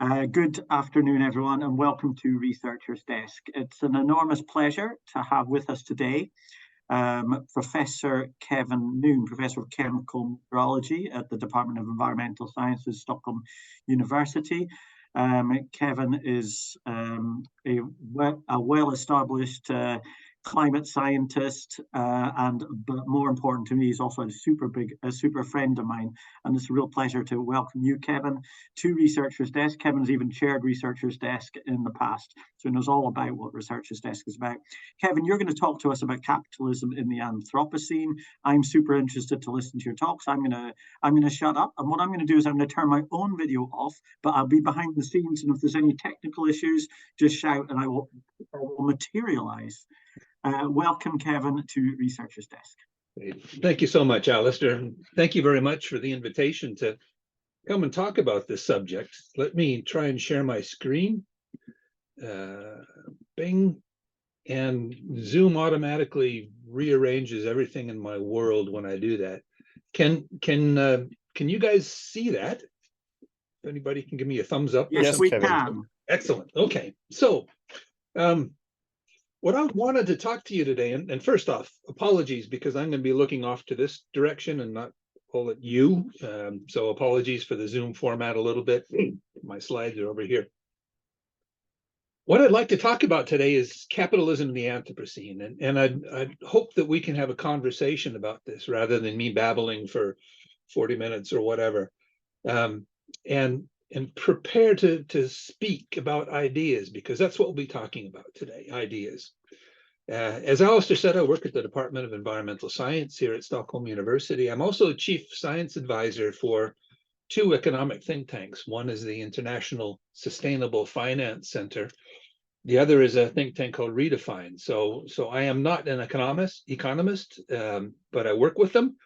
Good afternoon, everyone, and welcome to Researcher's Desk. It's an enormous pleasure to have with us today Professor Kevin Noone, Professor of Chemical Meteorology at the Department of Environmental Sciences, Stockholm University. Kevin is a well-established climate scientist, but more important to me, he's also a super friend of mine, and it's a real pleasure to welcome you, Kevin, to Researcher's Desk. Kevin's even chaired Researcher's Desk in the past, so he knows all about what Researcher's Desk is about. Kevin, you're going to talk to us about capitalism in the Anthropocene. I'm super interested to listen to your talks. I'm going to shut up, and what I'm going to do is I'm going to turn my own video off, but I'll be behind the scenes, and if there's any technical issues, just shout, and I will materialize. Welcome, Kevin, to Researcher's Desk. Thank you so much, Alasdair. Thank you very much for the invitation to come and talk about this subject. Let me try and share my screen. Bing. And Zoom automatically rearranges everything in my world when I do that. Can you guys see that? If anybody can give me a thumbs up. Yes, we can. Excellent. Okay. So what I wanted to talk to you today, and first off, apologies, because I'm going to be looking off to this direction and not all at you. So apologies for the Zoom format a little bit. My slides are over here. What I'd like to talk about today is capitalism in the Anthropocene, and I'd hope that we can have a conversation about this rather than me babbling for 40 minutes or whatever, and prepare to speak about ideas, because that's what we'll be talking about today, ideas. As Alasdair said, I work at the Department of Environmental Science here at Stockholm University. I'm also a chief science advisor for two economic think tanks. One is the International Sustainable Finance Center. The other is a think tank called Redefine. So I am not an economist, but I work with them.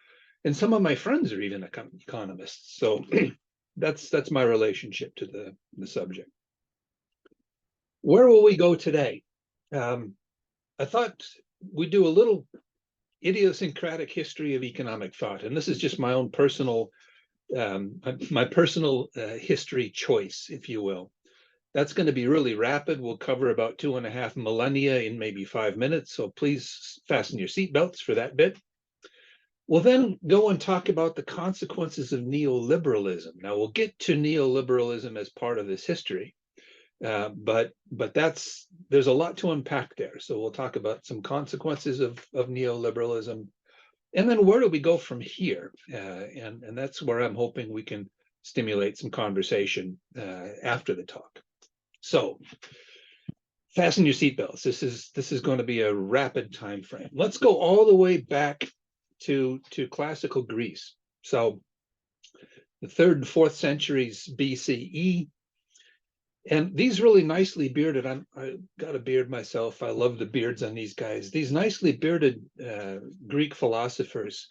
And some of my friends are even economists. So that's my relationship to the subject. Where will we go today? I thought we'd do a little idiosyncratic history of economic thought. And this is just my own personal history choice, if you will. That's going to be really rapid. We'll cover about 2.5 millennia in maybe 5 minutes. So please fasten your seatbelts for that bit. We'll then go and talk about the consequences of neoliberalism. Now we'll get to neoliberalism as part of this history, but there's a lot to unpack there. So we'll talk about some consequences of neoliberalism. And then where do we go from here? And that's where I'm hoping we can stimulate some conversation after the talk. So fasten your seatbelts. This is going to be a rapid time frame. Let's go all the way back to classical Greece. So the 3rd and 4th centuries BCE. And these really nicely bearded, I got a beard myself. I love the beards on these guys. These nicely bearded Greek philosophers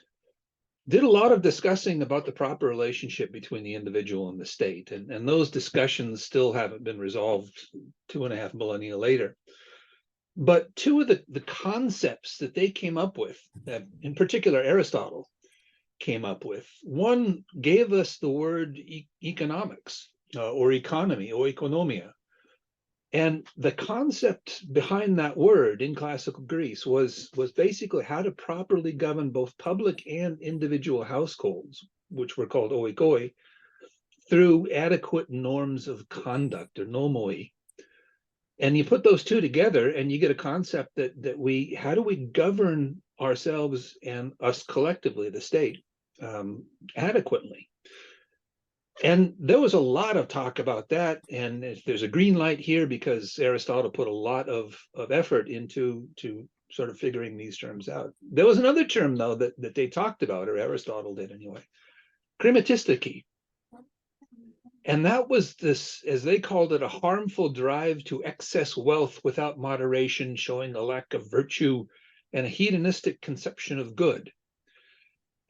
did a lot of discussing about the proper relationship between the individual and the state. And those discussions still haven't been resolved 2.5 millennia later. But two of the concepts that they came up with, in particular Aristotle came up with, one gave us the word economics, or economy, or economia. And the concept behind that word in classical Greece was basically how to properly govern both public and individual households, which were called oikoi, through adequate norms of conduct, or nomoi. And you put those two together and you get a concept that how do we govern ourselves and us collectively, the state, adequately? And there was a lot of talk about that, and there's a green light here because Aristotle put a lot of effort into sort of figuring these terms out. There was another term, though, that they talked about, or Aristotle did anyway, chrematistiki. And that was this, as they called it, a harmful drive to excess wealth without moderation, showing a lack of virtue and a hedonistic conception of good.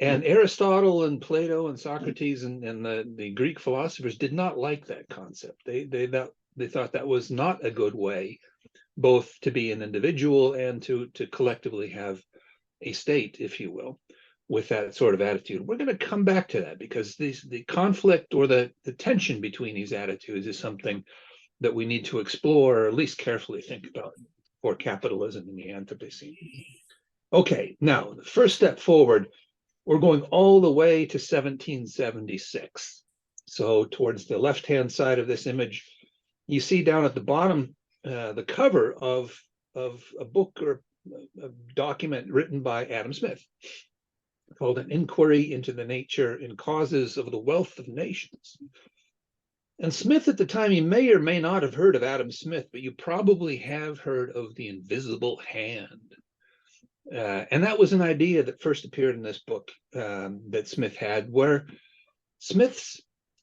And Aristotle and Plato and Socrates and the Greek philosophers did not like that concept. They thought that was not a good way, both to be an individual and to collectively have a state, if you will. with that sort of attitude. We're going to come back to that because the conflict or the tension between these attitudes is something that we need to explore, or at least carefully think about for capitalism in the Anthropocene. Okay, now the first step forward, we're going all the way to 1776. So towards the left-hand side of this image, you see down at the bottom the cover of a book or a document written by Adam Smith called An Inquiry into the Nature and Causes of the Wealth of Nations. And Smith at the time, you may or may not have heard of Adam Smith, but you probably have heard of the invisible hand. And that was an idea that first appeared in this book that Smith had, where Smith's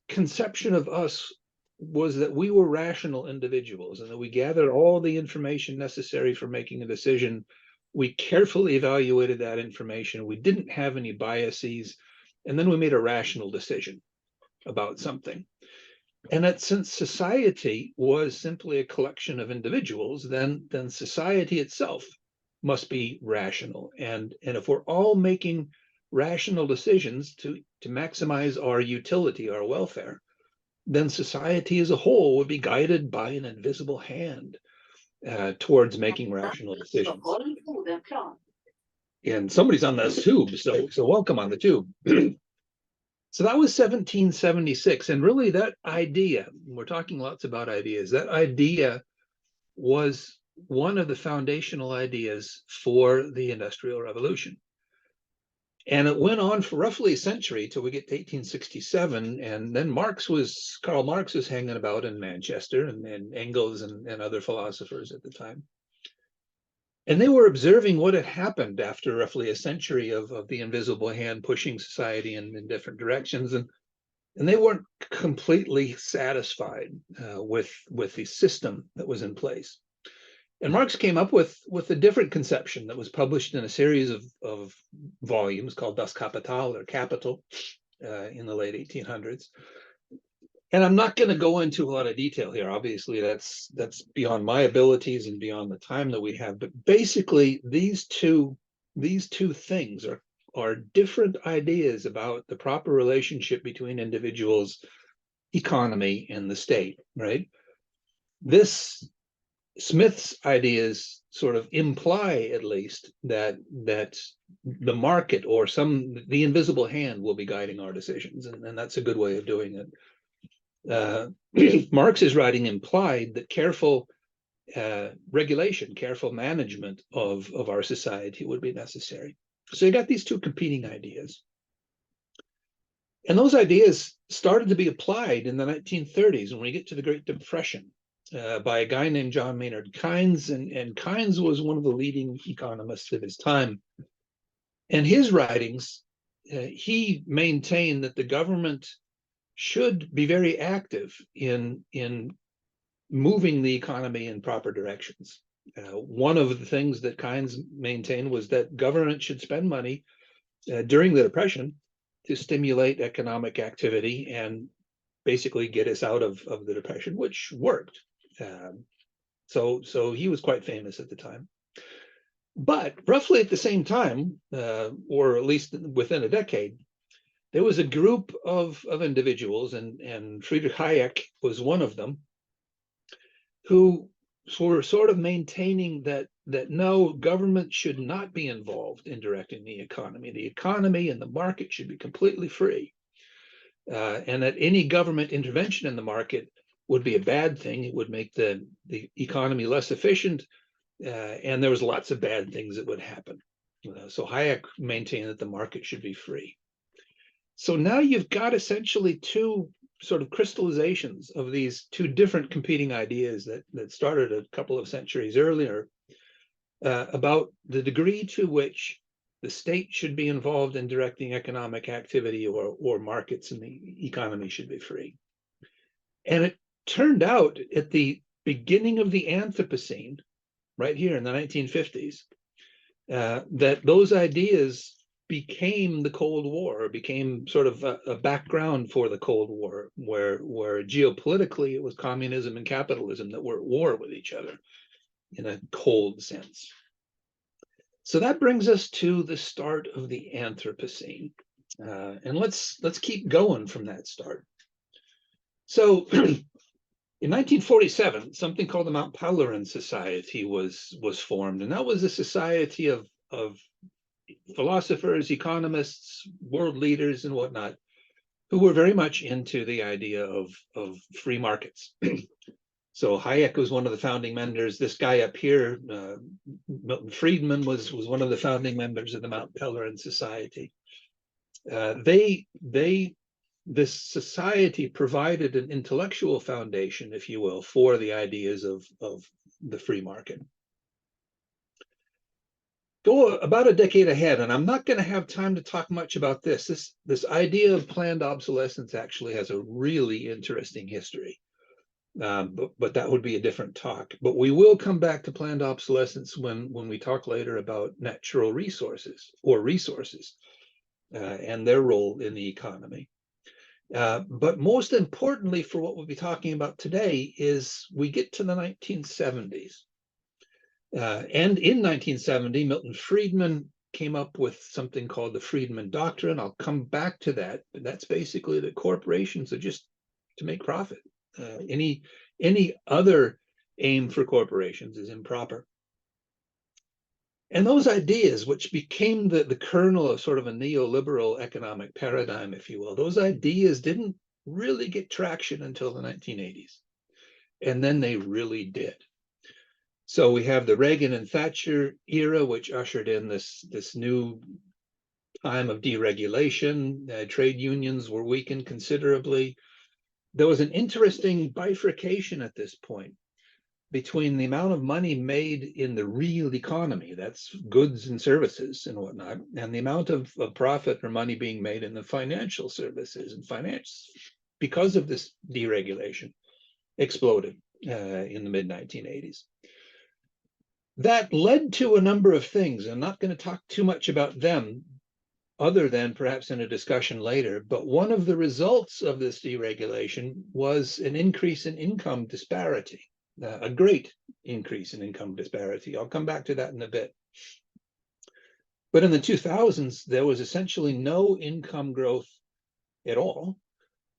conception of us was that we were rational individuals and that we gathered all the information necessary for making a decision. We carefully evaluated that information. We didn't have any biases. And then we made a rational decision about something. And that since society was simply a collection of individuals, then society itself must be rational. And if we're all making rational decisions to maximize our utility, our welfare, then society as a whole would be guided by an invisible hand towards making rational decisions. And somebody's on the tube, so welcome on the tube. So that was 1776, and really that idea, we're talking lots about ideas, that idea was one of the foundational ideas for the Industrial Revolution. And it went on for roughly a century till we get to 1867, and then Karl Marx was hanging about in Manchester, and Engels and other philosophers at the time. And they were observing what had happened after roughly a century of the invisible hand pushing society in different directions. And they weren't completely satisfied with the system that was in place. And Marx came up with a different conception that was published in a series of volumes called Das Kapital, or Capital, in the late 1800s. And I'm not going to go into a lot of detail here. Obviously, that's beyond my abilities and beyond the time that we have. But basically, these two things are different ideas about the proper relationship between individuals, economy, and the state, right? This Smith's ideas sort of imply, at least, that the market or the invisible hand will be guiding our decisions, and that's a good way of doing it. Marx's writing implied that careful regulation, careful management of our society would be necessary. So you got these two competing ideas. And those ideas started to be applied in the 1930s when we get to the Great Depression by a guy named John Maynard Keynes. And Keynes was one of the leading economists of his time. And his writings, he maintained that the government should be very active in moving the economy in proper directions. One of the things that Keynes maintained was that government should spend money during the Depression to stimulate economic activity and basically get us out of the Depression, which worked. So he was quite famous at the time. But roughly at the same time, or at least within a decade, there was a group of individuals, and Friedrich Hayek was one of them, who were sort of maintaining that no, government should not be involved in directing the economy. The economy and the market should be completely free, and that any government intervention in the market would be a bad thing. It would make the economy less efficient, and there was lots of bad things that would happen. So Hayek maintained that the market should be free. So now you've got essentially two sort of crystallizations of these two different competing ideas that started a couple of centuries earlier about the degree to which the state should be involved in directing economic activity or markets, and the economy should be free. And it turned out at the beginning of the Anthropocene, right here in the 1950s, that those ideas became the Cold War, became sort of a background for the Cold War, where geopolitically it was communism and capitalism that were at war with each other in a cold sense. So that brings us to the start of the Anthropocene. And let's keep going from that start. So in 1947, something called the Mount Pelerin Society was formed, and that was a society of philosophers, economists, world leaders, and whatnot, who were very much into the idea of free markets. So Hayek was one of the founding members. This guy up here, Milton Friedman, was one of the founding members of the Mount Pelerin Society. This society provided an intellectual foundation, if you will, for the ideas of the free market. Go about a decade ahead, and I'm not going to have time to talk much about this. This idea of planned obsolescence actually has a really interesting history. But that would be a different talk. But we will come back to planned obsolescence when we talk later about natural resources or resources and their role in the economy. But most importantly for what we'll be talking about today is we get to the 1970s. And in 1970, Milton Friedman came up with something called the Friedman Doctrine. I'll come back to that. But that's basically that corporations are just to make profit. Any other aim for corporations is improper. And those ideas, which became the kernel of sort of a neoliberal economic paradigm, if you will, those ideas didn't really get traction until the 1980s. And then they really did. So we have the Reagan and Thatcher era, which ushered in this new time of deregulation. Trade unions were weakened considerably. There was an interesting bifurcation at this point between the amount of money made in the real economy, that's goods and services and whatnot, and the amount of profit or money being made in the financial services and finance, because of this deregulation, exploded in the mid-1980s. That led to a number of things. I'm not going to talk too much about them, other than perhaps in a discussion later, but one of the results of this deregulation was an increase in income disparity, a great increase in income disparity. I'll come back to that in a bit. But in the 2000s, there was essentially no income growth at all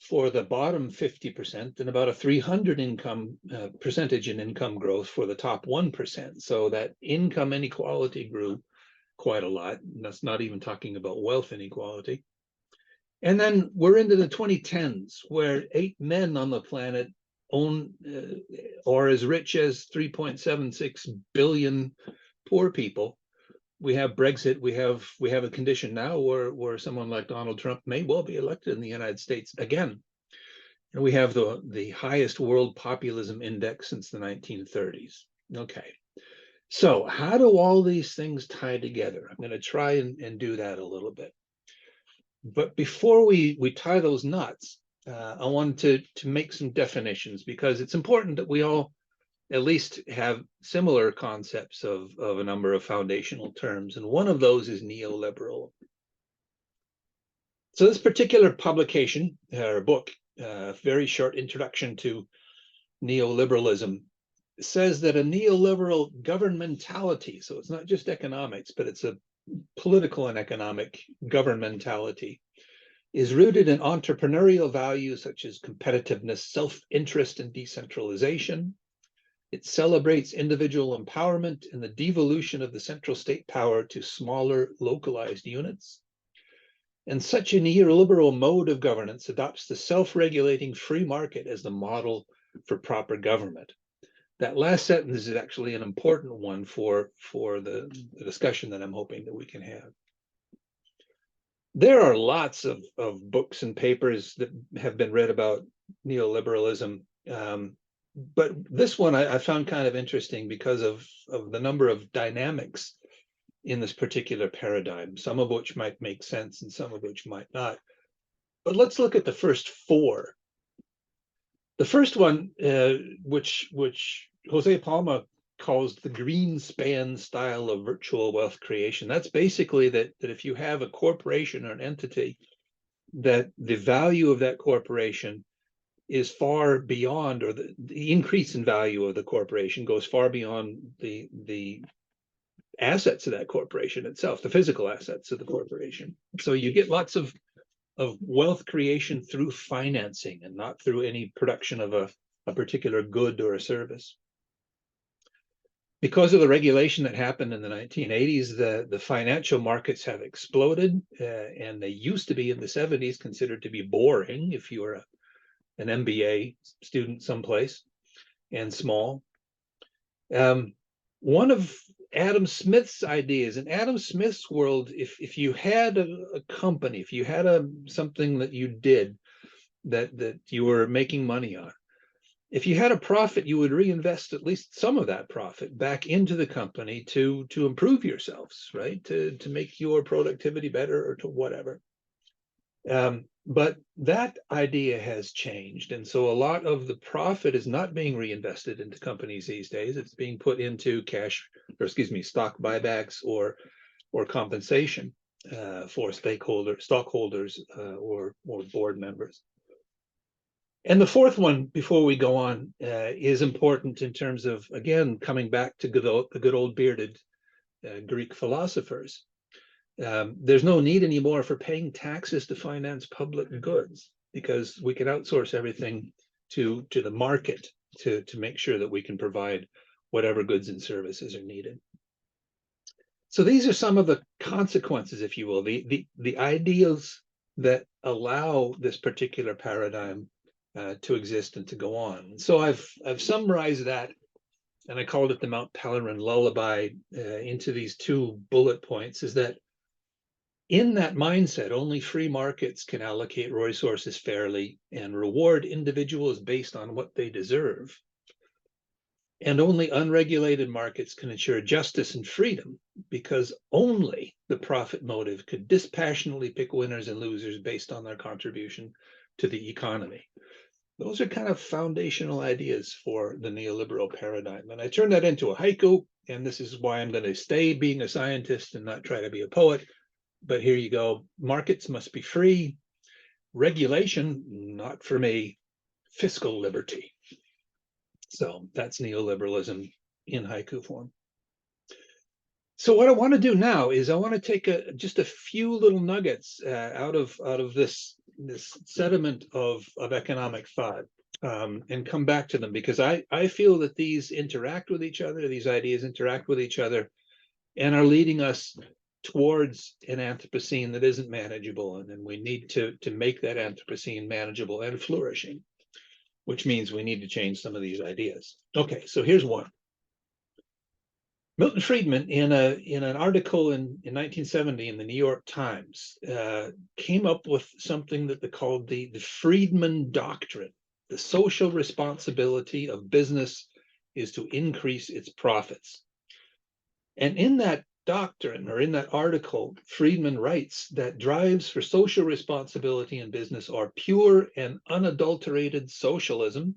for the bottom 50% and about a 300 percentage in income growth for the top 1%. So that income inequality grew quite a lot. And that's not even talking about wealth inequality. And then we're into the 2010s, where 8 men on the planet own or as rich as 3.76 billion poor people. We have Brexit. We have a condition now where someone like Donald Trump may well be elected in the United States again. And we have the highest world populism index since the 1930s. Okay. So how do all these things tie together? I'm going to try and do that a little bit. But before we tie those knots, I wanted to make some definitions, because it's important that we all at least have similar concepts of a number of foundational terms. And one of those is neoliberal. So this particular publication or book, very short introduction to neoliberalism, says that a neoliberal governmentality, so it's not just economics, but it's a political and economic governmentality, is rooted in entrepreneurial values such as competitiveness, self-interest, and decentralization. It celebrates individual empowerment and the devolution of the central state power to smaller localized units. And such a neoliberal mode of governance adopts the self-regulating free market as the model for proper government. That last sentence is actually an important one for the discussion that I'm hoping that we can have. There are lots of books and papers that have been read about neoliberalism, but this one I found kind of interesting because of the number of dynamics in this particular paradigm, some of which might make sense and some of which might not. But let's look at the first four. The first one, which Jose Palma calls the Greenspan style of virtual wealth creation, that's basically that if you have a corporation or an entity, that the value of that corporation is far beyond, or the increase in value of the corporation goes far beyond the assets of that corporation itself, the physical assets of the corporation. So you get lots of wealth creation through financing and not through any production of a particular good or a service. Because of the regulation that happened in the 1980s, the financial markets have exploded, and they used to be in the 70s considered to be boring if you were an MBA student someplace and small. One of Adam Smith's ideas, in Adam Smith's world, if you had a company, if you had something that you did that you were making money on, if you had a profit, you would reinvest at least some of that profit back into the company to improve yourselves, right? To make your productivity better or to whatever. But that idea has changed. And so a lot of the profit is not being reinvested into companies these days. It's being put into stock buybacks or compensation for stockholders or board members. And the fourth one, before we go on, is important in terms of, again, coming back to the good old bearded Greek philosophers. There's no need anymore for paying taxes to finance public goods, because we can outsource everything to the market to make sure that we can provide whatever goods and services are needed. So these are some of the consequences, if you will, the ideals that allow this particular paradigm to exist and to go on. So I've summarized that, and I called it the Mount Pelerin lullaby, into these 2 bullet points, is that in that mindset, only free markets can allocate resources fairly and reward individuals based on what they deserve. And only unregulated markets can ensure justice and freedom, because only the profit motive could dispassionately pick winners and losers based on their contribution to the economy. Those are kind of foundational ideas for the neoliberal paradigm. And I turned that into a haiku, and this is why I'm going to stay being a scientist and not try to be a poet. But here you go. Markets must be free. Regulation, not for me. Fiscal liberty. So that's neoliberalism in haiku form. So what I want to do now is I want to take just a few little nuggets out of this sediment of economic thought, and come back to them, because I feel that these interact with each other. These ideas interact with each other and are leading us towards an Anthropocene that isn't manageable, and then we need to make that Anthropocene manageable and flourishing, which means we need to change some of these ideas. Okay, so here's one. Milton Friedman, in an article in 1970 in the New York Times, came up with something that they called the Friedman Doctrine. The social responsibility of business is to increase its profits. And in that doctrine, or in that article, Friedman writes that drives for social responsibility in business are pure and unadulterated socialism,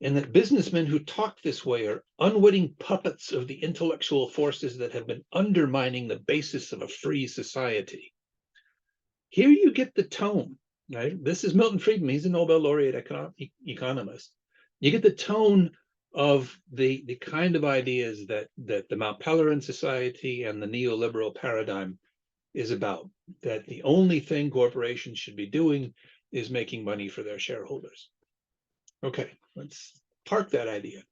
and that businessmen who talk this way are unwitting puppets of the intellectual forces that have been undermining the basis of a free society. Here you get the tone, right? This is Milton Friedman. He's a Nobel laureate economist. You get the tone of the kind of ideas that the Mount Pelerin Society and the neoliberal paradigm is about, that the only thing corporations should be doing is making money for their shareholders. Okay, let's park that idea.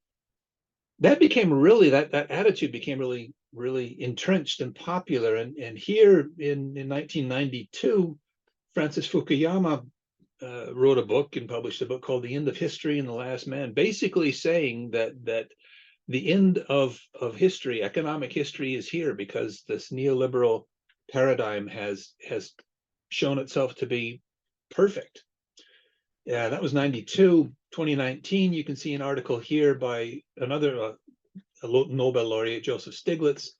That became really, that attitude became really entrenched and popular. And here in 1992, Francis Fukuyama wrote a book and published a book called The End of History and the Last Man, basically saying that the end of history, economic history, is here because this neoliberal paradigm has shown itself to be perfect. Yeah, that was 92. 2019, you can see an article here by another Nobel laureate, Joseph Stiglitz,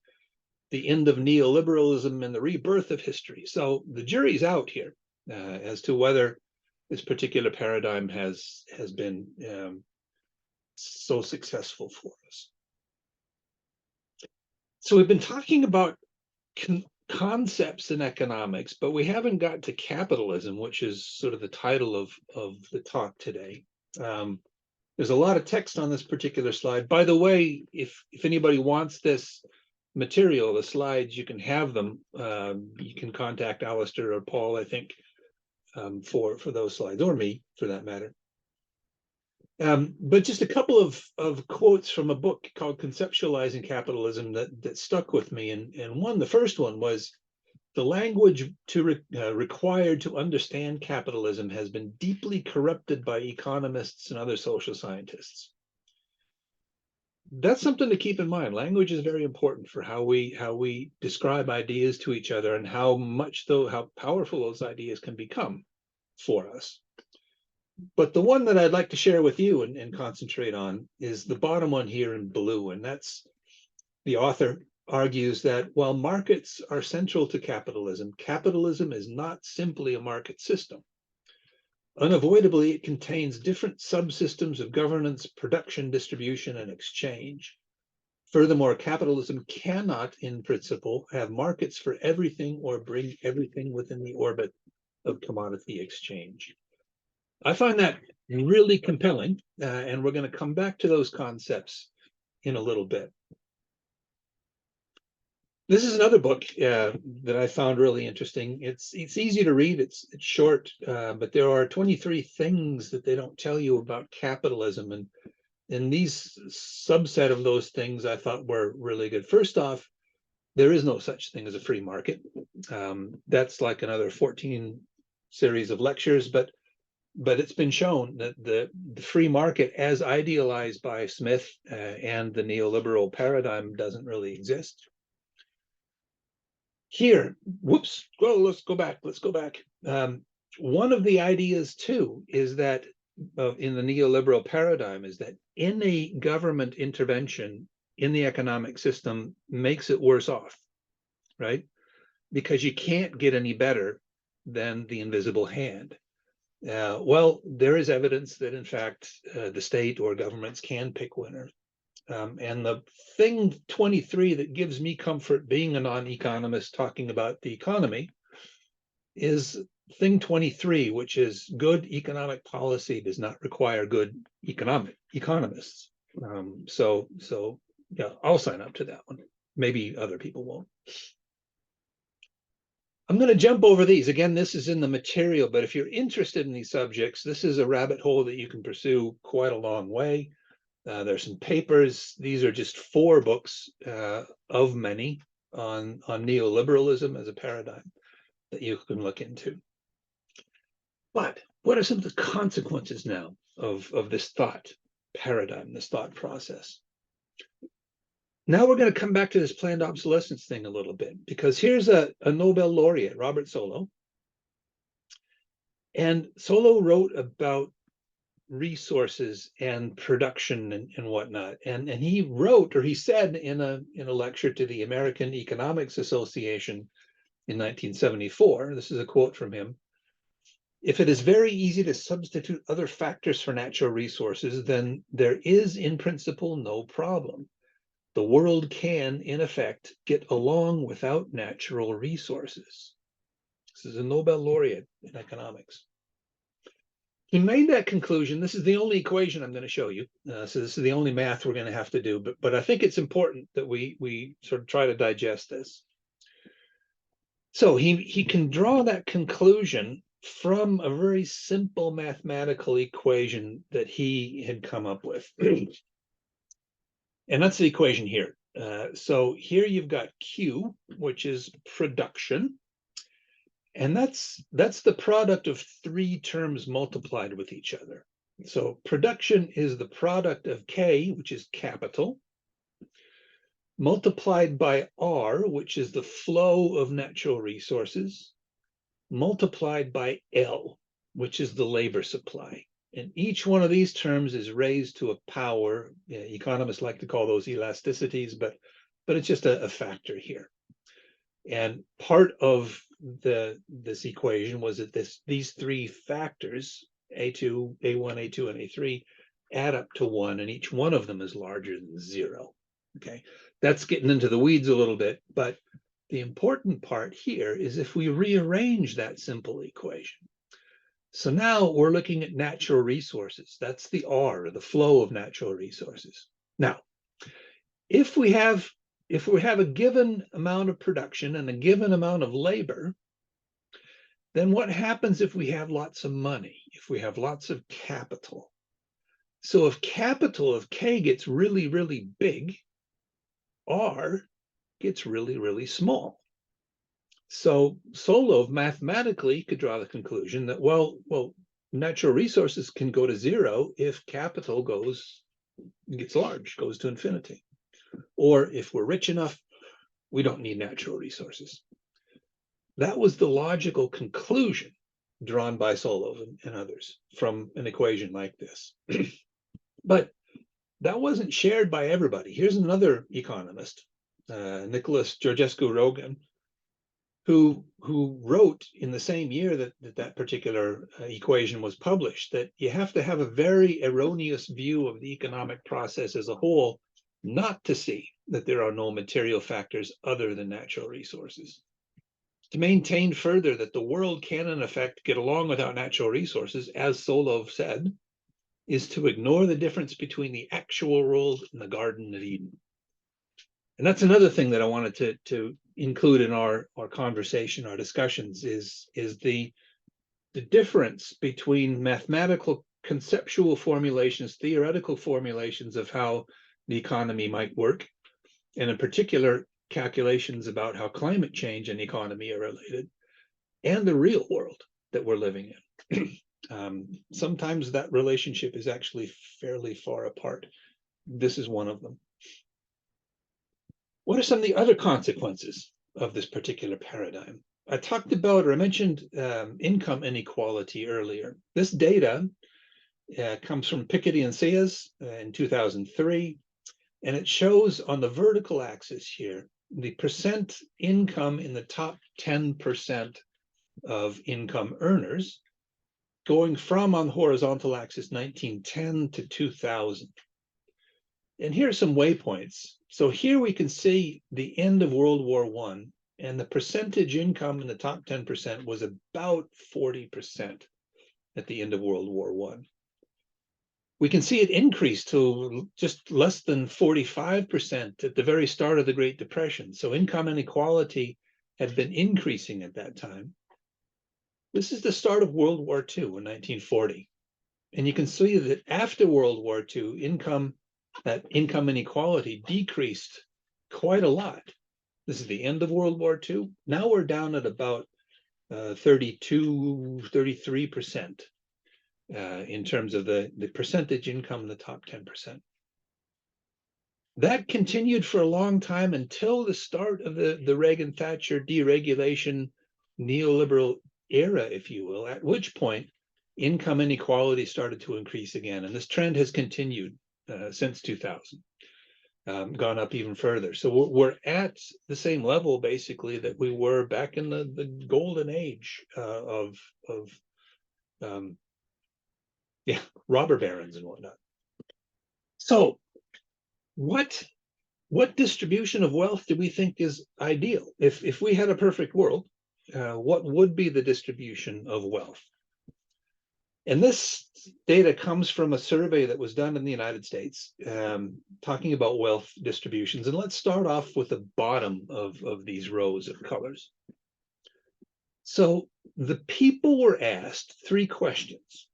The End of Neoliberalism and the Rebirth of History. So the jury's out here as to whether this particular paradigm has been so successful for us. So we've been talking about concepts in economics, but we haven't got to capitalism, which is sort of the title of the talk today. There's a lot of text on this particular slide. By the way, if anybody wants this, material, the slides, you can have them. You can contact Alasdair or Paul, I think, for those slides, or me for that matter. But just a couple of quotes from a book called Conceptualizing Capitalism that stuck with me. And the first one was, the language required to understand capitalism has been deeply corrupted by economists and other social scientists. That's something to keep in mind. Language is very important for how we describe ideas to each other, and how powerful those ideas can become for us. But the one that I'd like to share with you and concentrate on is the bottom one here in blue. And that's, the author argues that while markets are central to capitalism, capitalism is not simply a market system. Unavoidably, it contains different subsystems of governance, production, distribution, and exchange. Furthermore, capitalism cannot, in principle, have markets for everything or bring everything within the orbit of commodity exchange. I find that really compelling, and we're going to come back to those concepts in a little bit. This is another book that I found really interesting. It's easy to read, it's short, but there are 23 things that they don't tell you about capitalism, and these subset of those things I thought were really good. First off, there is no such thing as a free market. That's like another 14 series of lectures, but it's been shown that the free market, as idealized by Smith and the neoliberal paradigm, doesn't really exist. Here, whoops, well, let's go back. One of the ideas, too, is that in the neoliberal paradigm is that any government intervention in the economic system makes it worse off, right? Because you can't get any better than the invisible hand. Well, there is evidence that, in fact, the state or governments can pick winners. And the thing 23 that gives me comfort, being a non-economist talking about the economy, is thing 23, which is good economic policy does not require good economists. So yeah, I'll sign up to that one. Maybe other people won't. I'm going to jump over these. Again, this is in the material, but if you're interested in these subjects, this is a rabbit hole that you can pursue quite a long way. There's some papers. These are just 4 books of many on neoliberalism as a paradigm that you can look into. But what are some of the consequences now of this thought paradigm, this thought process? Now we're going to come back to this planned obsolescence thing a little bit, because here's a Nobel laureate, Robert Solow. And Solow wrote about resources and production and whatnot. And he wrote, or he said in a lecture to the American Economics Association in 1974, this is a quote from him: "If it is very easy to substitute other factors for natural resources, then there is in principle no problem. The world can, in effect, get along without natural resources." This is a Nobel laureate in economics. He made that conclusion. This is the only equation I'm going to show you. So this is the only math we're going to have to do. But I think it's important that we sort of try to digest this. So he can draw that conclusion from a very simple mathematical equation that he had come up with. And that's the equation here. So here you've got Q, which is production. And that's the product of 3 terms multiplied with each other. So production is the product of K, which is capital, multiplied by R, which is the flow of natural resources, multiplied by L, which is the labor supply. And each one of these terms is raised to a power. Economists like to call those elasticities, but it's just a factor here. And part of this equation was that these 3 factors, A2, A1, A2, and A3, add up to 1, and each one of them is larger than 0. Okay, that's getting into the weeds a little bit, but the important part here is if we rearrange that simple equation. So now we're looking at natural resources. That's the R, the flow of natural resources. Now, if we have if we have a given amount of production and a given amount of labor, then what happens if we have lots of money, if we have lots of capital? So if capital of K gets really, really big, R gets really, really small. So Solovey mathematically could draw the conclusion that, well, natural resources can go to zero if capital gets large, goes to infinity. Or if we're rich enough, we don't need natural resources. That was the logical conclusion drawn by Solovey and others from an equation like this. But that wasn't shared by everybody. Here's another economist, Nicholas Georgescu-Roegen, who wrote in the same year that particular equation was published, that you have to have a very erroneous view of the economic process as a whole not to see that there are no material factors other than natural resources. To maintain further that the world can, in effect, get along without natural resources, as Solovey said, is to ignore the difference between the actual world and the Garden of Eden. And that's another thing that I wanted to include in our conversation, our discussions, is the difference between mathematical conceptual formulations, theoretical formulations of how the economy might work, and in particular, calculations about how climate change and economy are related, and the real world that we're living in. Sometimes that relationship is actually fairly far apart. This is one of them. What are some of the other consequences of this particular paradigm? I talked about, or I mentioned income inequality earlier. This data comes from Piketty and Seas in 2003, and it shows on the vertical axis here the percent income in the top 10% of income earners, going from, on the horizontal axis, 1910 to 2000. And here are some waypoints. So here we can see the end of World War I, and the percentage income in the top 10% was about 40% at the end of World War I. We can see it increased to just less than 45% at the very start of the Great Depression. So income inequality had been increasing at that time. This is the start of World War II in 1940. And you can see that after World War II, income inequality decreased quite a lot. This is the end of World War II. Now we're down at about 32, 33% in terms of the percentage income in the top 10%. That continued for a long time until the start of the Reagan-Thatcher deregulation neoliberal era, if you will, at which point income inequality started to increase again. And this trend has continued since 2000, gone up even further. So we're at the same level, basically, that we were back in the golden age of robber barons and whatnot. So what distribution of wealth do we think is ideal? If we had a perfect world, what would be the distribution of wealth? And this data comes from a survey that was done in the United States, talking about wealth distributions. And let's start off with the bottom of these rows of colors. So the people were asked three questions.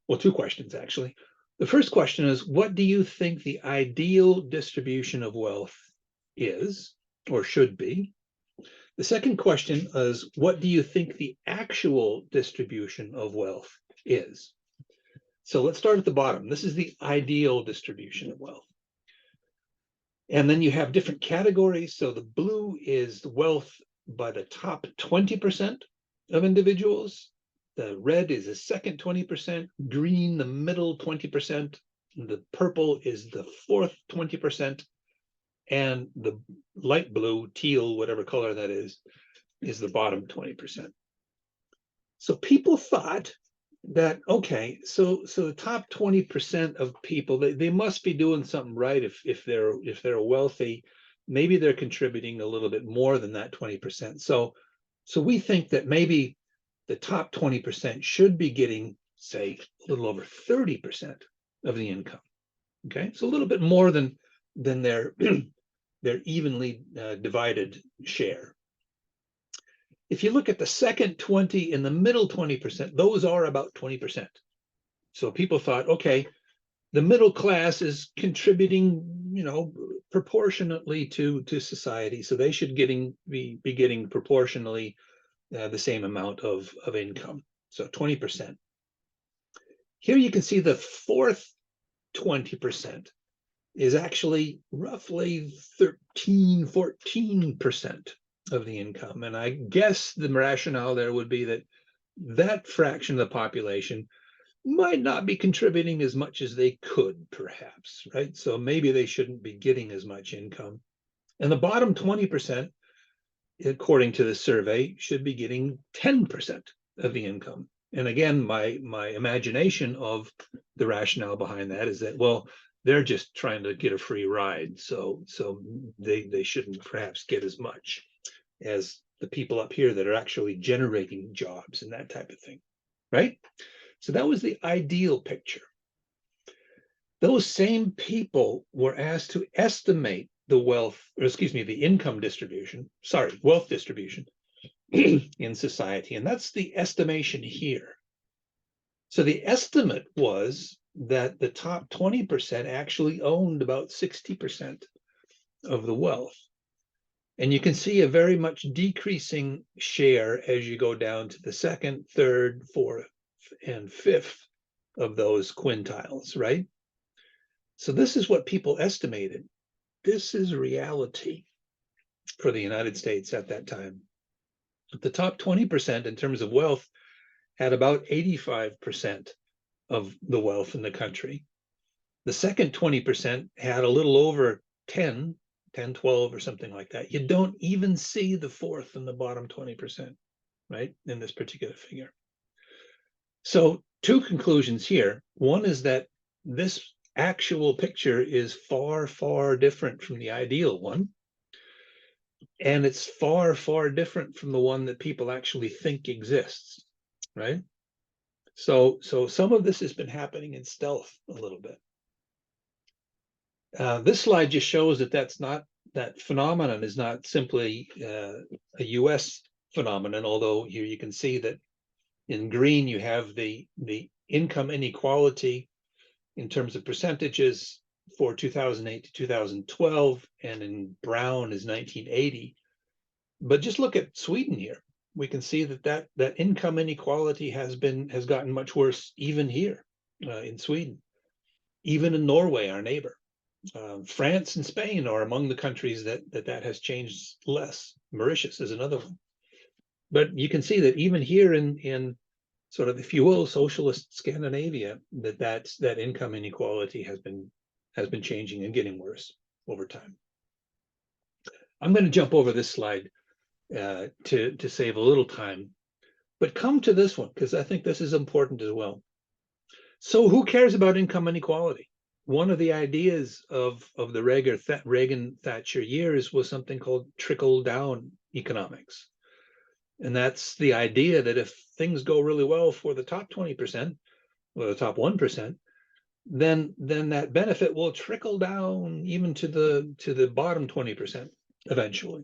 Well, two questions, actually. The first question is, what do you think the ideal distribution of wealth is or should be? The second question is, what do you think the actual distribution of wealth is? So let's start at the bottom. This is the ideal distribution of wealth. And then you have different categories. So the blue is the wealth by the top 20% of individuals. The red is the second 20%, green, the middle 20%, the purple is the fourth 20%, and the light blue, teal, whatever color that is the bottom 20%. So people thought that, okay, so the top 20% of people, they must be doing something right if they're wealthy. Maybe they're contributing a little bit more than that 20%. So we think that maybe the top 20% should be getting, say, a little over 30% of the income. Okay, so a little bit more than their their evenly divided share. If you look at the second 20 and the middle 20%, those are about 20%. So people thought, okay, the middle class is contributing, you know, proportionately to society, so they should be getting proportionally the same amount of income. So 20%. Here you can see the fourth 20% is actually roughly 13, 14% of the income. And I guess the rationale there would be that that fraction of the population might not be contributing as much as they could, perhaps, right? So maybe they shouldn't be getting as much income. And the bottom 20%, according to the survey, should be getting 10% of the income. And again, my imagination of the rationale behind that is that, well, they're just trying to get a free ride. So they shouldn't perhaps get as much as the people up here that are actually generating jobs and that type of thing, right? So that was the ideal picture. Those same people were asked to estimate the wealth, or excuse me, the income distribution, wealth distribution in society. And that's the estimation here. So the estimate was that the top 20% actually owned about 60% of the wealth. And you can see a very much decreasing share as you go down to the second, third, fourth, and fifth of those quintiles, right? So this is what people estimated. This is reality for the United States at that time. The top 20% in terms of wealth had about 85% of the wealth in the country. The second 20% had a little over 10, 12 or something like that. You don't even see the fourth and the bottom 20%, right, in this particular figure. So two conclusions here. One is that this actual picture is far, far different from the ideal one. And it's far, far different from the one that people actually think exists, right? So some of this has been happening in stealth a little bit. This slide just shows that phenomenon is not simply a US phenomenon, although here you can see that in green you have the income inequality in terms of percentages for 2008 to 2012, and in brown is 1980. But just look at Sweden here. We can see that income inequality has gotten much worse even here in Sweden, even in Norway, our neighbor. France and Spain are among the countries that has changed less. Mauritius is another one. But you can see that even here in sort of, if you will, socialist Scandinavia, that income inequality has been changing and getting worse over time. I'm going to jump over this slide to save a little time, but come to this one because I think this is important as well. So who cares about income inequality? One of the ideas of the Reagan-Thatcher years was something called trickle-down economics. And that's the idea that if things go really well for the top 20% or the top 1%, then that benefit will trickle down even to the bottom 20% eventually.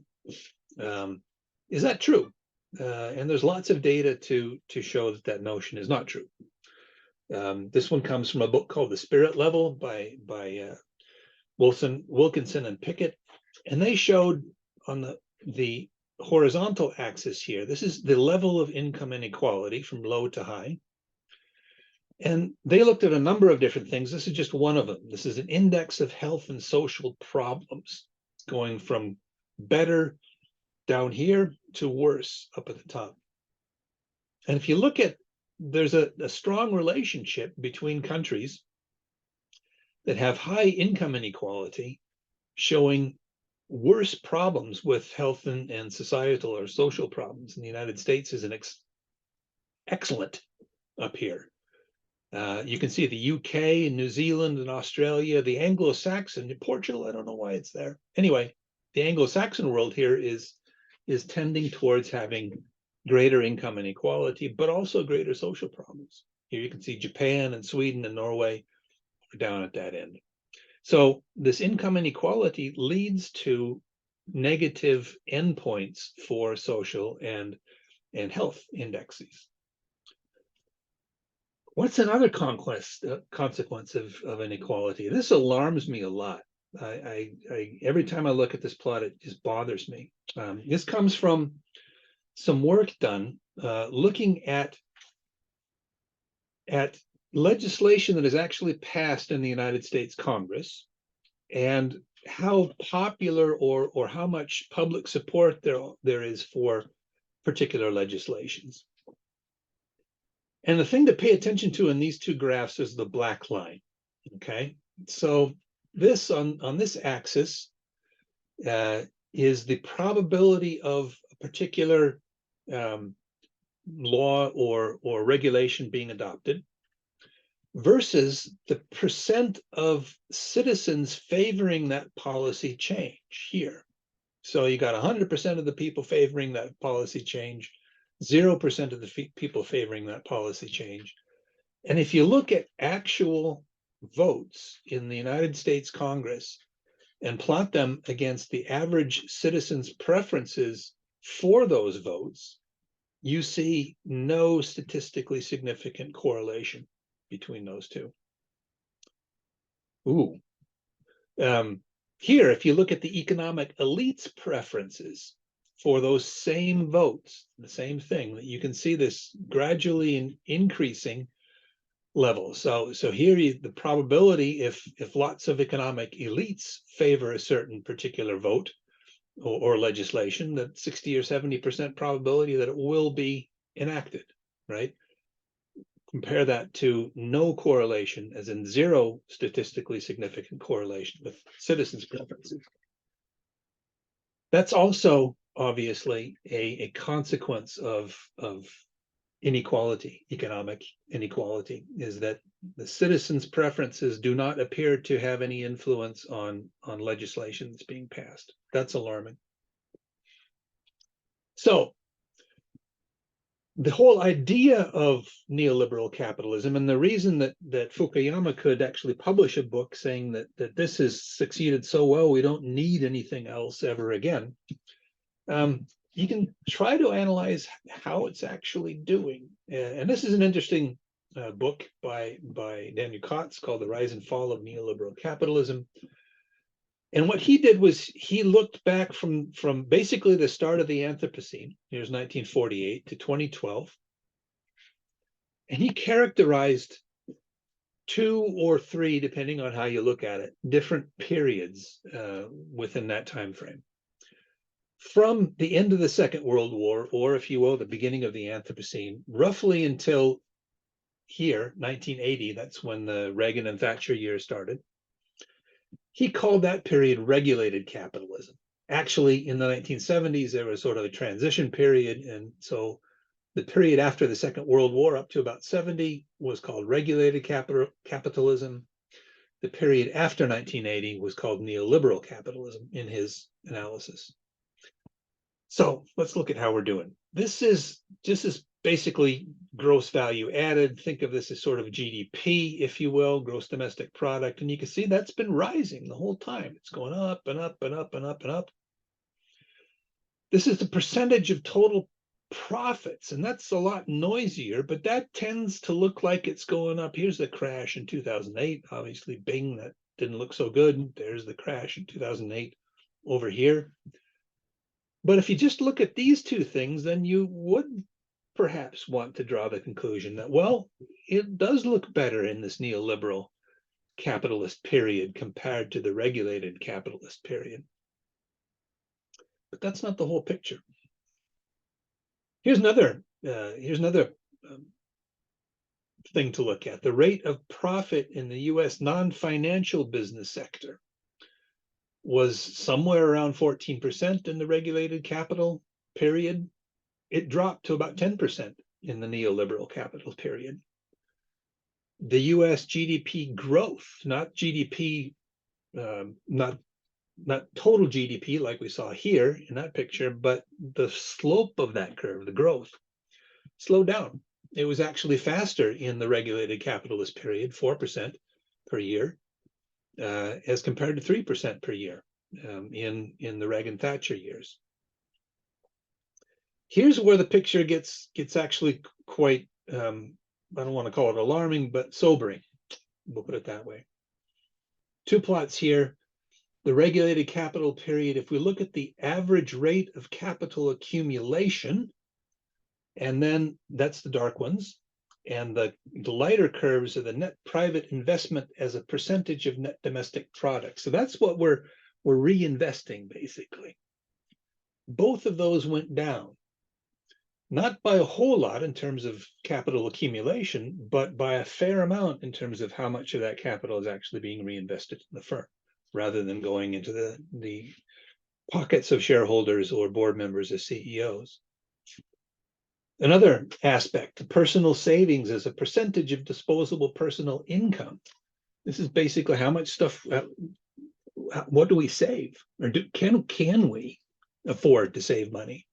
Is that true? And there's lots of data to show that notion is not true. This one comes from a book called The Spirit Level by Wilkinson and Pickett, and they showed on the horizontal axis here, this is the level of income inequality from low to high. And they looked at a number of different things. This is just one of them. This is an index of health and social problems going from better down here to worse up at the top. And if you look at, there's a strong relationship between countries that have high income inequality showing worse problems with health and societal or social problems. And the United States is an excellent up here. You can see the UK, New Zealand, and Australia, the Anglo-Saxon, Portugal, I don't know why it's there. Anyway, the Anglo-Saxon world here is tending towards having greater income inequality, but also greater social problems. Here you can see Japan and Sweden and Norway are down at that end. So this income inequality leads to negative endpoints for social and health indexes. What's another consequence of inequality? This alarms me a lot. Every time I look at this plot, it just bothers me. This comes from some work done looking at legislation that is actually passed in the United States Congress, and how popular or how much public support there is for particular legislations. And the thing to pay attention to in these two graphs is the black line. Okay, so this on this axis is the probability of a particular law or regulation being adopted versus the percent of citizens favoring that policy change here. So you got 100% of the people favoring that policy change, 0% of the people favoring that policy change. And if you look at actual votes in the United States Congress and plot them against the average citizen's preferences for those votes, you see no statistically significant correlation between those two. Here, if you look at the economic elite's preferences for those same votes, the same thing, that you can see this gradually increasing level. So here the probability, if lots of economic elites favor a certain particular vote or legislation, that 60 or 70% probability that it will be enacted, right? Compare that to no correlation, as in zero statistically significant correlation with citizens' preferences. That's also obviously a consequence of inequality, economic inequality, is that the citizens' preferences do not appear to have any influence on legislation that's being passed. That's alarming. So the whole idea of neoliberal capitalism, and the reason that Fukuyama could actually publish a book saying that this has succeeded so well, we don't need anything else ever again, you can try to analyze how it's actually doing. And this is an interesting book by Daniel Kotz called The Rise and Fall of Neoliberal Capitalism. And what he did was he looked back from basically the start of the Anthropocene, here's 1948 to 2012, and he characterized 2 or 3, depending on how you look at it, different periods within that time frame. From the end of the Second World War, or if you will, the beginning of the Anthropocene, roughly until here, 1980, that's when the Reagan and Thatcher years started. He called that period regulated capitalism. Actually, in the 1970s, there was sort of a transition period. And so the period after the Second World War up to about 70 was called regulated capitalism. The period after 1980 was called neoliberal capitalism in his analysis. So let's look at how we're doing. This is basically gross value added. Think of this as sort of GDP, if you will, gross domestic product. And you can see that's been rising the whole time. It's going up and up and up and up and up. This is the percentage of total profits, and that's a lot noisier, but that tends to look like it's going up. Here's the crash in 2008. Obviously, Bing, that didn't look so good. There's the crash in 2008 over here. But if you just look at these two things, then you would perhaps want to draw the conclusion that, well, it does look better in this neoliberal capitalist period compared to the regulated capitalist period. But that's not the whole picture. Here's another thing to look at. The rate of profit in the US non-financial business sector was somewhere around 14% in the regulated capital period. It dropped to about 10% in the neoliberal capital period. The US GDP growth, not GDP, not total GDP like we saw here in that picture, but the slope of that curve, the growth, slowed down. It was actually faster in the regulated capitalist period, 4% per year. as compared to 3% per year in the Reagan-Thatcher years. Here's where the picture gets actually quite, I don't want to call it alarming, but sobering. We'll put it that way. Two plots here. The regulated capital period, if we look at the average rate of capital accumulation, and then that's the dark ones, and the lighter curves are the net private investment as a percentage of net domestic product. So that's what we're reinvesting, basically. Both of those went down, not by a whole lot in terms of capital accumulation, but by a fair amount in terms of how much of that capital is actually being reinvested in the firm, rather than going into the pockets of shareholders or board members as CEOs. Another aspect, personal savings as a percentage of disposable personal income. This is basically how much stuff, what do we save? Or can we afford to save money?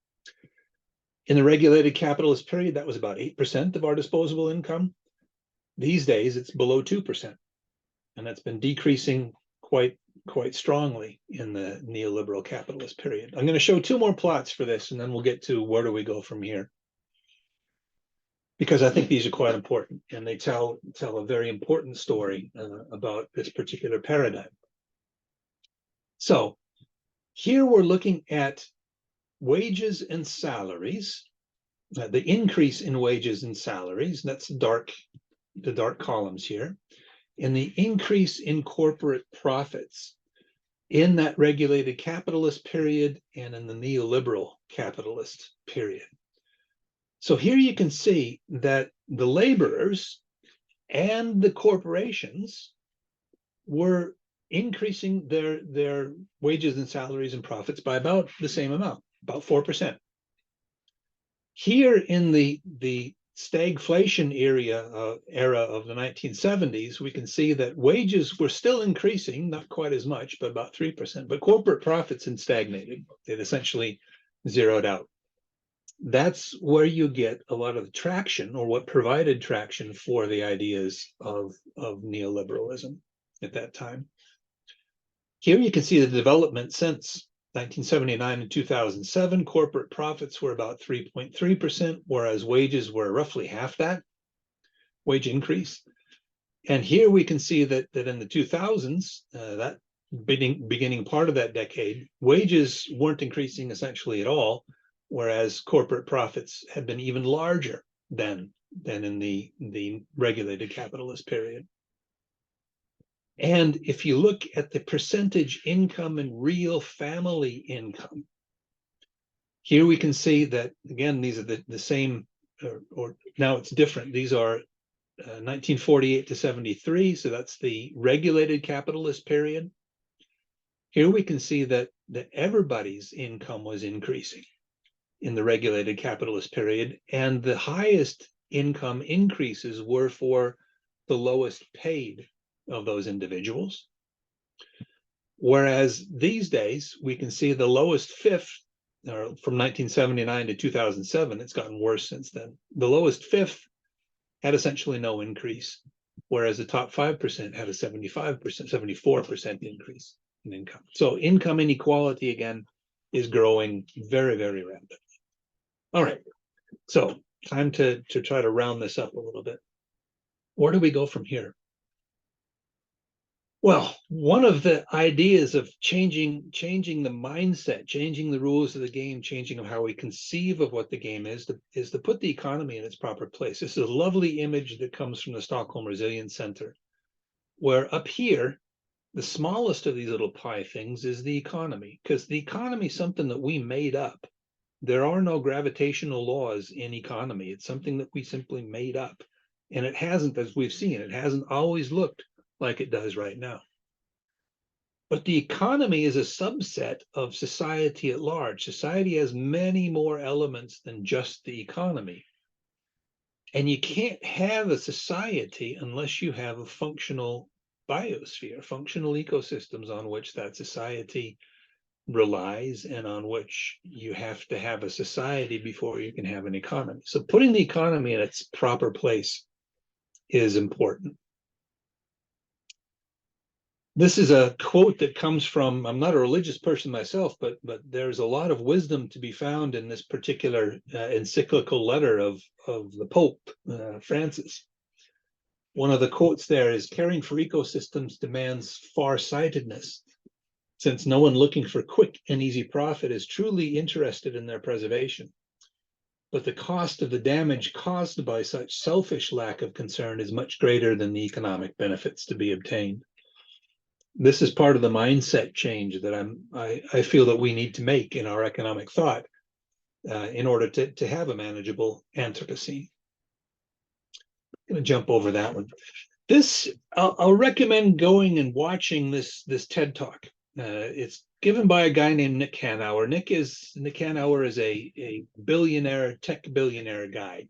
In the regulated capitalist period, that was about 8% of our disposable income. These days, it's below 2%. And that's been decreasing quite strongly in the neoliberal capitalist period. I'm going to show two more plots for this, and then we'll get to where do we go from here. Because I think these are quite important, and they tell a very important story about this particular paradigm. So here we're looking at wages and salaries, the increase in wages and salaries, that's the dark columns here, and the increase in corporate profits in that regulated capitalist period and in the neoliberal capitalist period. So here you can see that the laborers and the corporations were increasing their wages and salaries and profits by about the same amount, about 4%. Here in the stagflation era of the 1970s, we can see that wages were still increasing, not quite as much, but about 3%, but corporate profits had stagnated. They'd essentially zeroed out. That's where you get a lot of the traction, or what provided traction for the ideas of neoliberalism at that time. Here you can see the development since 1979 and 2007. Corporate profits were about 3.3%, whereas wages were roughly half that wage increase. And here we can see that in the 2000s, that beginning part of that decade, wages weren't increasing essentially at all, whereas corporate profits had been even larger than in the regulated capitalist period. And if you look at the percentage income and real family income, here we can see that, again, these are the same, or now it's different. These are 1948 to 73, so that's the regulated capitalist period. Here we can see that everybody's income was increasing in the regulated capitalist period, and the highest income increases were for the lowest paid of those individuals. Whereas these days, we can see the lowest fifth, from 1979 to 2007, it's gotten worse since then. The lowest fifth had essentially no increase, whereas the top 5% had a 74% increase in income. So income inequality, again, is growing very, very rapidly. All right, so time to try to round this up a little bit. Where do we go from here? Well, one of the ideas of changing the mindset, changing the rules of the game, changing how we conceive of what the game is to put the economy in its proper place. This is a lovely image that comes from the Stockholm Resilience Center, where up here, the smallest of these little pie things is the economy, because the economy is something that we made up. There are no gravitational laws in economy. It's something that we simply made up. And it hasn't, as we've seen, it hasn't always looked like it does right now. But the economy is a subset of society at large. Society has many more elements than just the economy. And you can't have a society unless you have a functional biosphere, functional ecosystems on which that society relies and on which you have to have a society before you can have an economy. So putting the economy in its proper place is important. This is a quote that comes from, I'm not a religious person myself, but there's a lot of wisdom to be found in this particular encyclical letter of the Pope, Francis. One of the quotes there is, caring for ecosystems demands far-sightedness, since no one looking for quick and easy profit is truly interested in their preservation. But the cost of the damage caused by such selfish lack of concern is much greater than the economic benefits to be obtained. This is part of the mindset change that I feel that we need to make in our economic thought in order to have a manageable Anthropocene. I'm going to jump over that one. This, I'll recommend going and watching this TED Talk. It's given by a guy named Nick Hanauer. Nick Hanauer is a billionaire, tech billionaire guy.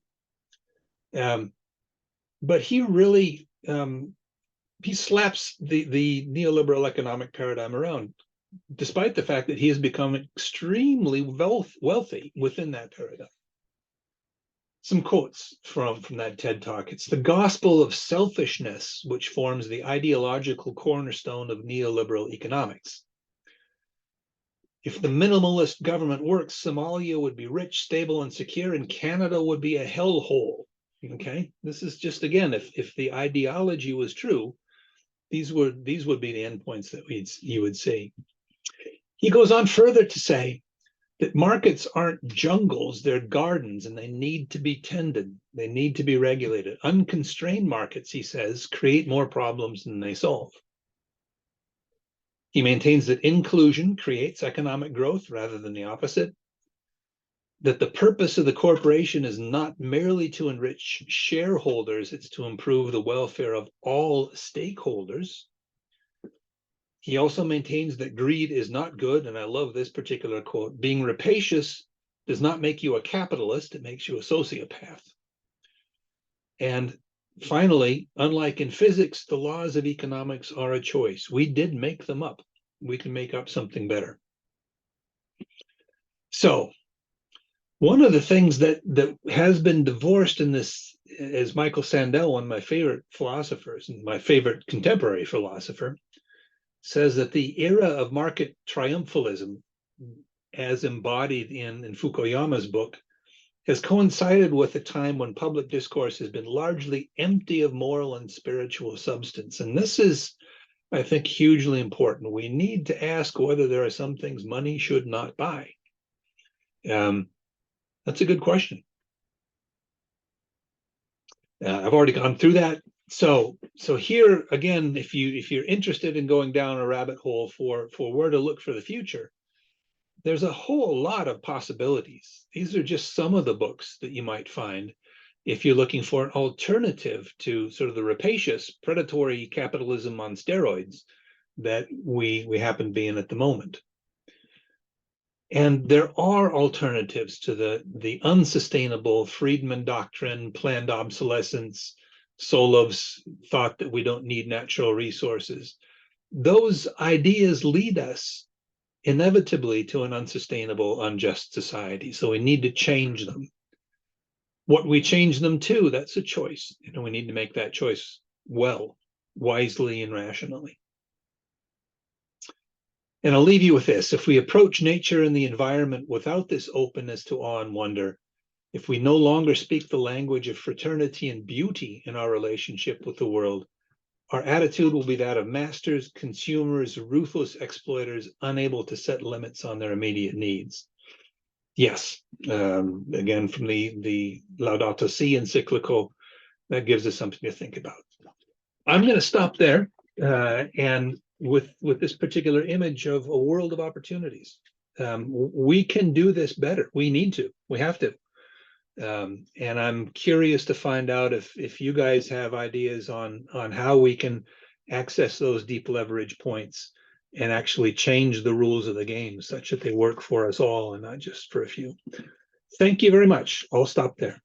But he really, he slaps the neoliberal economic paradigm around, despite the fact that he has become extremely wealthy within that paradigm. Some quotes from that TED Talk. It's the gospel of selfishness, which forms the ideological cornerstone of neoliberal economics. If the minimalist government works, Somalia would be rich, stable, and secure, and Canada would be a hellhole. Okay, this is just, again, if the ideology was true, these would be the endpoints that you would see. He goes on further to say that markets aren't jungles, they're gardens, and they need to be tended. They need to be regulated. Unconstrained markets, he says, create more problems than they solve. He maintains that inclusion creates economic growth rather than the opposite, that the purpose of the corporation is not merely to enrich shareholders, it's to improve the welfare of all stakeholders. He also maintains that greed is not good, and I love this particular quote, being rapacious does not make you a capitalist, it makes you a sociopath. And finally, unlike in physics, the laws of economics are a choice. We did make them up. We can make up something better. So one of the things that has been divorced in this, as Michael Sandel, one of my favorite philosophers and my favorite contemporary philosopher, says that the era of market triumphalism, as embodied in Fukuyama's book, has coincided with a time when public discourse has been largely empty of moral and spiritual substance. And this is, I think, hugely important. We need to ask whether there are some things money should not buy. That's a good question. I've already gone through that. So here again, if you're interested in going down a rabbit hole for where to look for the future, there's a whole lot of possibilities. These are just some of the books that you might find if you're looking for an alternative to sort of the rapacious, predatory capitalism on steroids that we happen to be in at the moment. And there are alternatives to the unsustainable Friedman doctrine, planned obsolescence, Solov's thought that we don't need natural resources. Those ideas lead us inevitably to an unsustainable, unjust society. So we need to change them. What we change them to, that's a choice. We need to make that choice well, wisely, and rationally. And I'll leave you with this. If we approach nature and the environment without this openness to awe and wonder, if we no longer speak the language of fraternity and beauty in our relationship with the world, our attitude will be that of masters, consumers, ruthless exploiters, unable to set limits on their immediate needs. Yes, again, from the Laudato Si encyclical, that gives us something to think about. I'm going to stop there and with this particular image of a world of opportunities. We can do this better. We need to. We have to. And I'm curious to find out if you guys have ideas on how we can access those deep leverage points and actually change the rules of the game such that they work for us all and not just for a few. Thank you very much. I'll stop there.